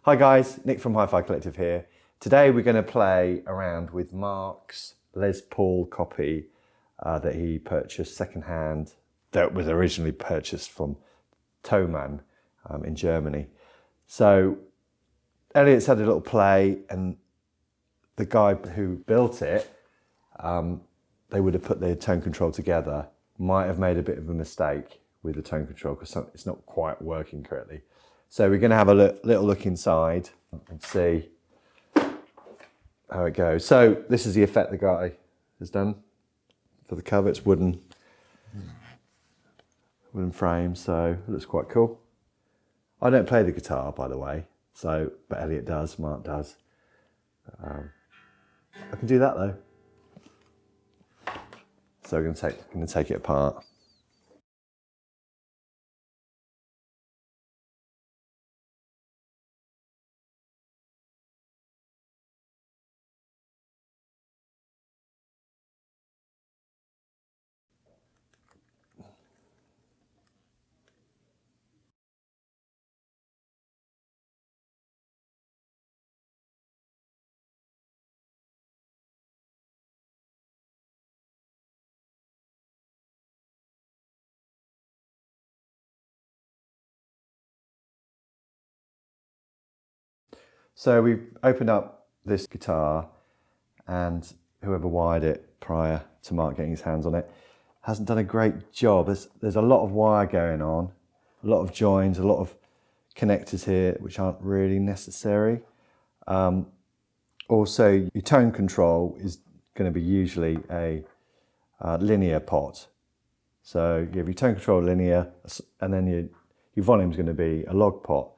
Hi guys, Nick from HiFi Collective here. Today we're going to play around with Mark's Les Paul copy that he purchased secondhand, that was originally purchased from Thomann in Germany. So Elliot's had a little play, and the guy who built it, they would have put their tone control together, might have made a bit of a mistake with the tone control because it's not quite working correctly. So we're going to have a little look inside and see how it goes. So this is the effect the guy has done for the cover. It's wooden frame, so it looks quite cool. I don't play the guitar, by the way, but Elliot does, Mark does. I can do that though. So we're going to take it apart. So we've opened up this guitar, and whoever wired it prior to Mark getting his hands on it hasn't done a great job. There's a lot of wire going on, a lot of joins, a lot of connectors here which aren't really necessary. Also, your tone control is going to be usually a linear pot. So you have your tone control linear, and then your volume is going to be a log pot.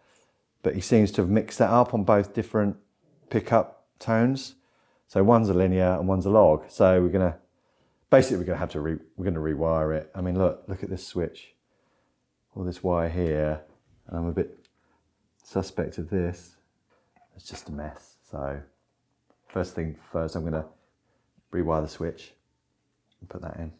But he seems to have mixed that up on both different pickup tones. So one's a linear and one's a log. So we're going to rewire it. I mean, look at this switch, all this wire here, and I'm a bit suspect of this. It's just a mess. So first thing first, I'm going to rewire the switch and put that in.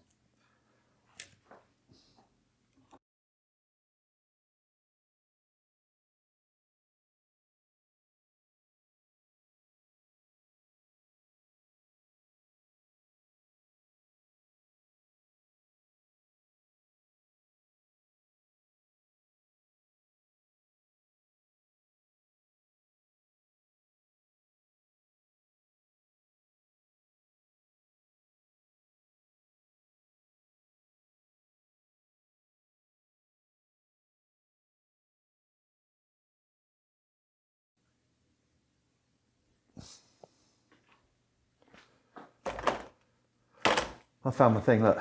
I found my thing, look.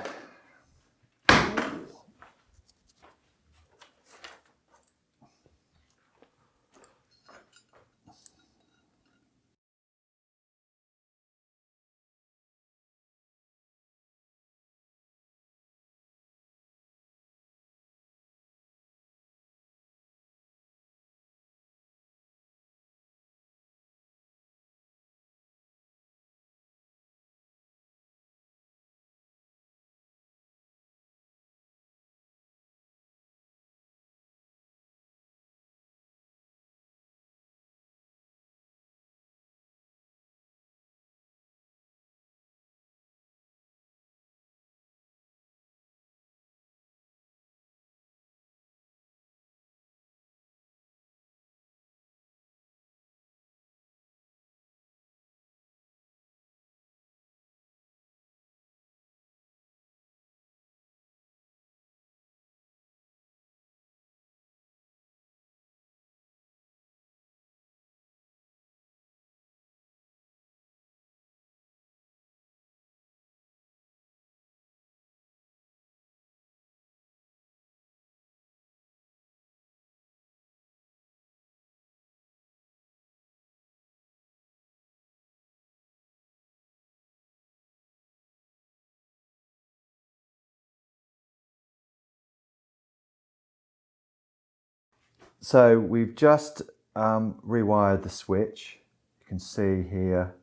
So we've just rewired the switch. You can see here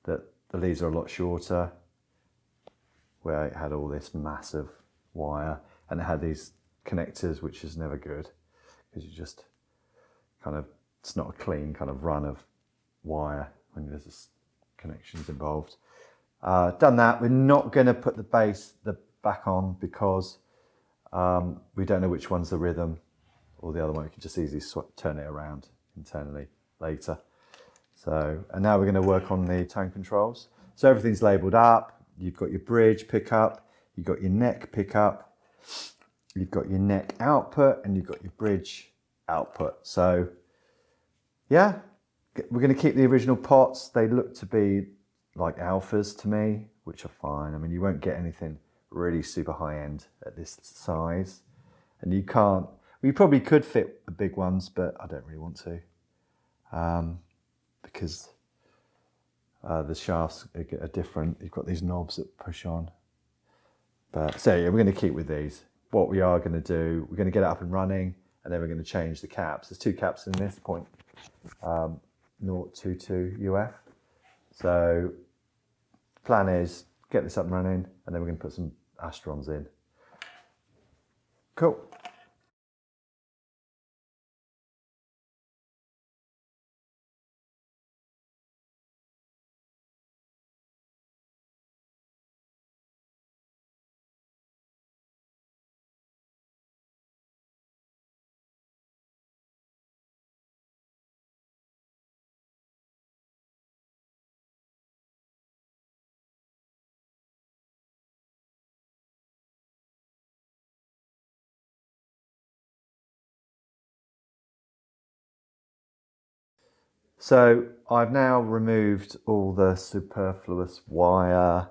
that the leads are a lot shorter, where it had all this massive wire, and it had these connectors, which is never good because you just kind of it's not a clean kind of run of wire when there's connections involved. Done that. We're not going to put the bass back on because we don't know which one's the rhythm or the other one. We can just easily turn it around internally later. So, and now we're going to work on the tone controls. So everything's labelled up. You've got your bridge pickup, you've got your neck pickup, you've got your neck output, and you've got your bridge output. So yeah, we're going to keep the original pots. They look to be like alphas to me, which are fine. I mean, you won't get anything really super high end at this size. And you can't, well, you probably could fit the big ones, but I don't really want to. Because the shafts are different. You've got these knobs that push on. But so yeah, we're going to keep with these. What we are going to do, we're going to get it up and running, and then we're going to change the caps. There's 2 caps in this point, 022 UF. So the plan is get this up and running, and then we're going to put some Astrons in. Cool. So I've now removed all the superfluous wire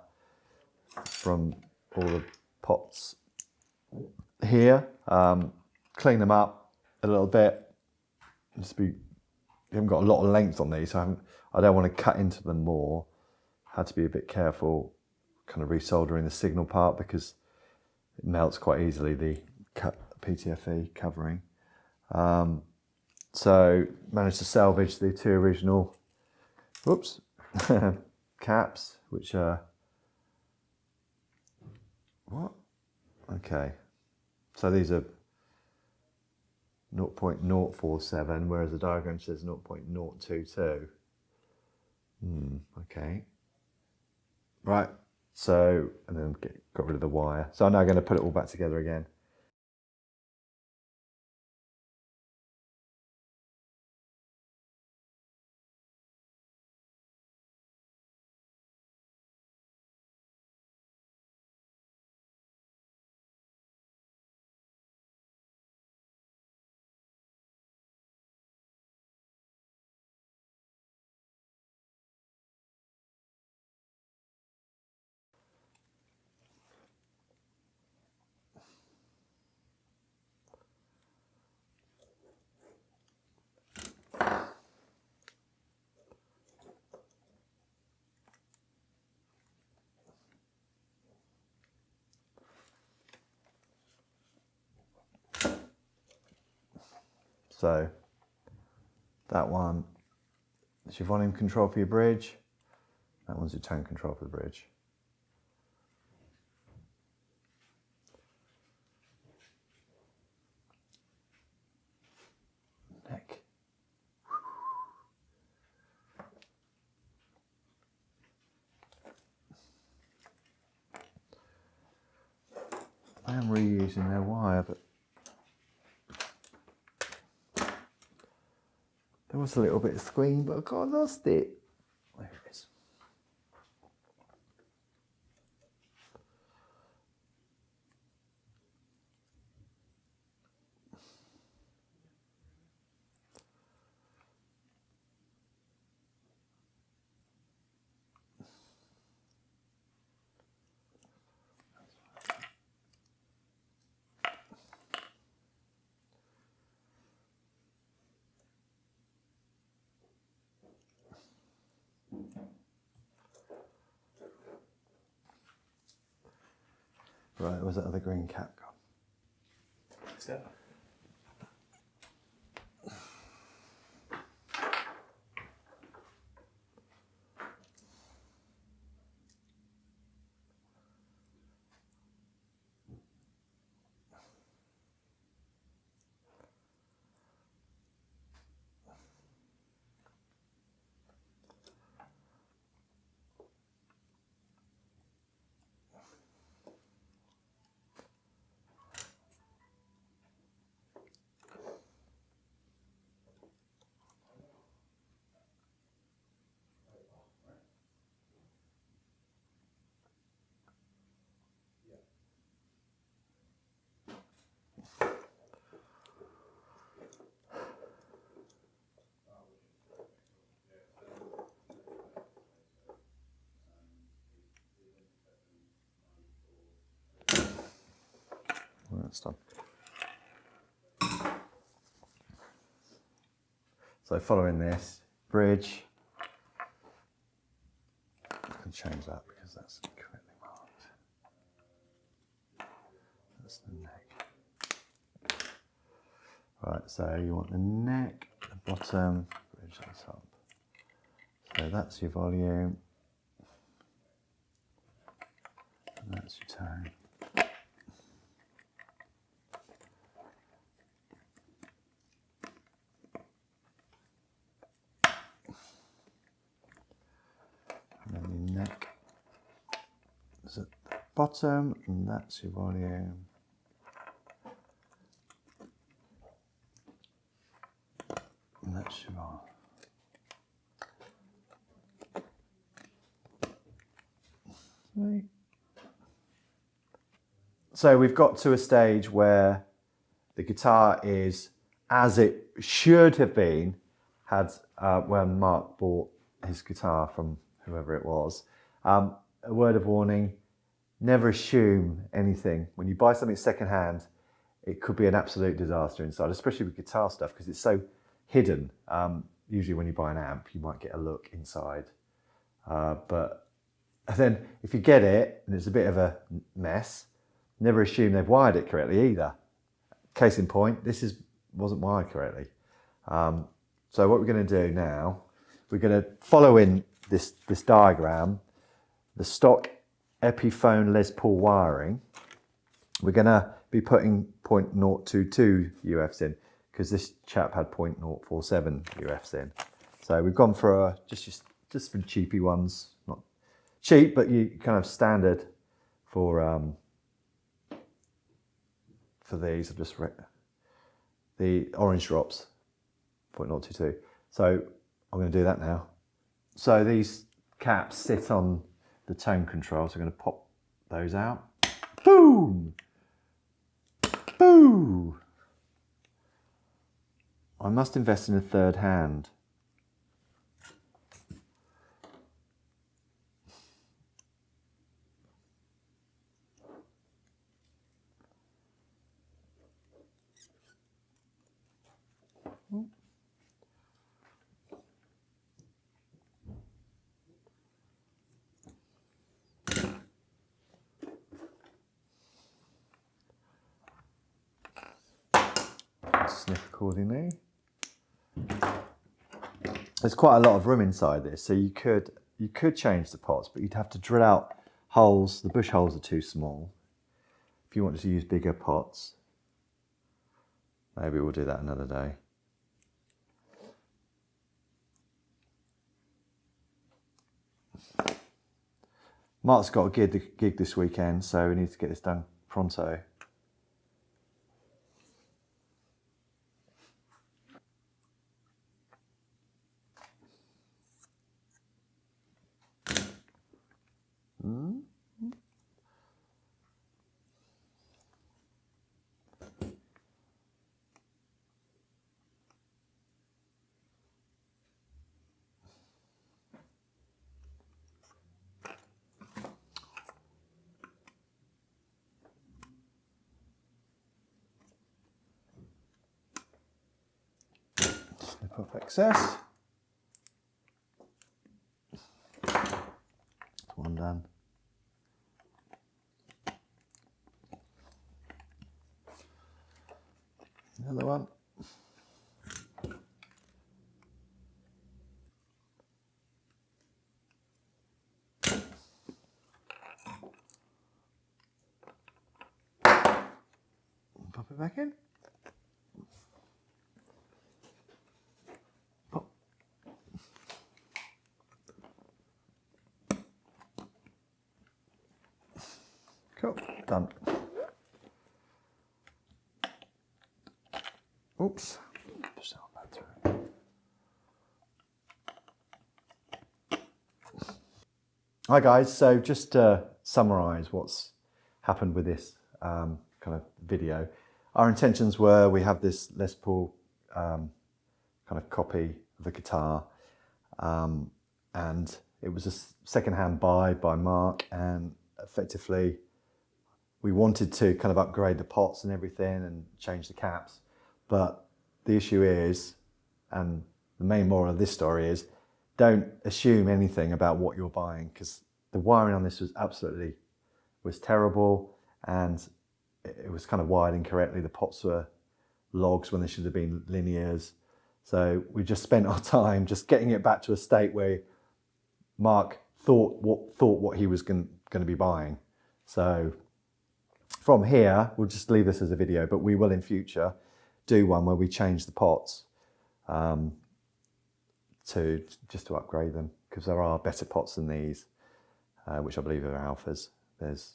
from all the pots here. Clean them up a little bit. You haven't got a lot of length on these, so I don't want to cut into them more. Had to be a bit careful, kind of resoldering the signal part because it melts quite easily, the PTFE covering. So managed to salvage the 2 original, caps, which are, what? Okay. So these are 0.047, whereas the diagram says 0.022. Okay. Right. So, and then got rid of the wire. So I'm now going to put it all back together again. So that one is your volume control for your bridge. That one's your tone control for the bridge. Neck. I am reusing their wire, but there was a little bit of screen, but I lost it. There it is. Right, was that other green cap gone? So, almost done. So following this, bridge. I can change that because that's correctly marked. That's the neck. Right, so you want the neck, the bottom, bridge at the top. So that's your volume. And that's your tone. And then your neck is at the bottom, and that's your volume. And that's your volume. So we've got to a stage where the guitar is as it should have been had when Mark bought his guitar from whoever it was. A word of warning, never assume anything. When you buy something secondhand, it could be an absolute disaster inside, especially with guitar stuff because it's so hidden. Usually when you buy an amp, you might get a look inside. But then if you get it and it's a bit of a mess, never assume they've wired it correctly either. Case in point, this wasn't wired correctly. So what we're going to do now, we're going to follow in this diagram, the stock Epiphone Les Paul wiring. We're going to be putting 0.022 UFs in because this chap had 0.047 UFs in. So we've gone for just for cheapy ones, not cheap, but you kind of standard for these. I've just the orange drops, 0.022. So I'm going to do that now. So these caps sit on the tone control, so I'm going to pop those out. Boom! Boo! I must invest in a third hand. Snip accordingly. There's quite a lot of room inside this, so you could change the pots, but you'd have to drill out holes. The bush holes are too small. If you wanted to use bigger pots, maybe we'll do that another day. Mark's got a gig this weekend, so we need to get this done pronto. Snip off excess. One done. Another one. Pop it back in. Pop. Cool, done. Oops. Push that one back through. Hi guys, so just to summarise what's happened with this kind of video. Our intentions were we have this Les Paul kind of copy of the guitar, and it was a second-hand buy by Mark, and effectively we wanted to kind of upgrade the pots and everything and change the caps. But the issue is, and the main moral of this story is, don't assume anything about what you're buying, because the wiring on this was terrible, and it was kind of wired incorrectly. The pots were logs when they should have been linears. So we just spent our time just getting it back to a state where Mark thought what he was going to be buying. So from here, we'll just leave this as a video, but we will in future do one where we change the pots to upgrade them, because there are better pots than these, which I believe are alphas. There's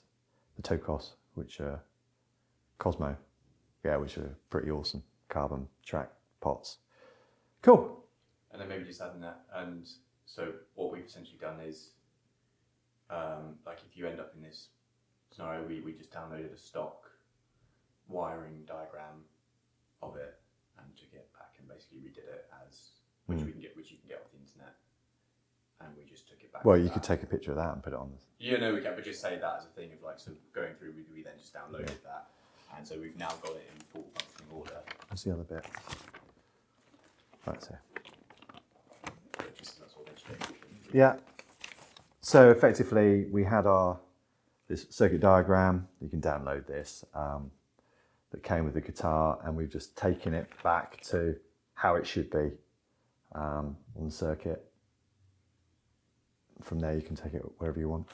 the Tokos, which are Cosmo, which are pretty awesome carbon track pots. Cool. And then maybe just adding that, and so what we've essentially done is, like if you end up in this scenario, we just downloaded a stock wiring diagram of it and took it back and basically redid it as which you can get off the internet, and we just took it back. Well, you could take a picture of that and put it on this. Yeah, no, we can, but just say that as a thing of like, so going through, we then just downloaded that, and so we've now got it in full functioning order. What's the other bit? Right, so. Yeah. So effectively, we had this circuit diagram. You can download this that came with the guitar, and we've just taken it back to how it should be on the circuit. From there, you can take it wherever you want.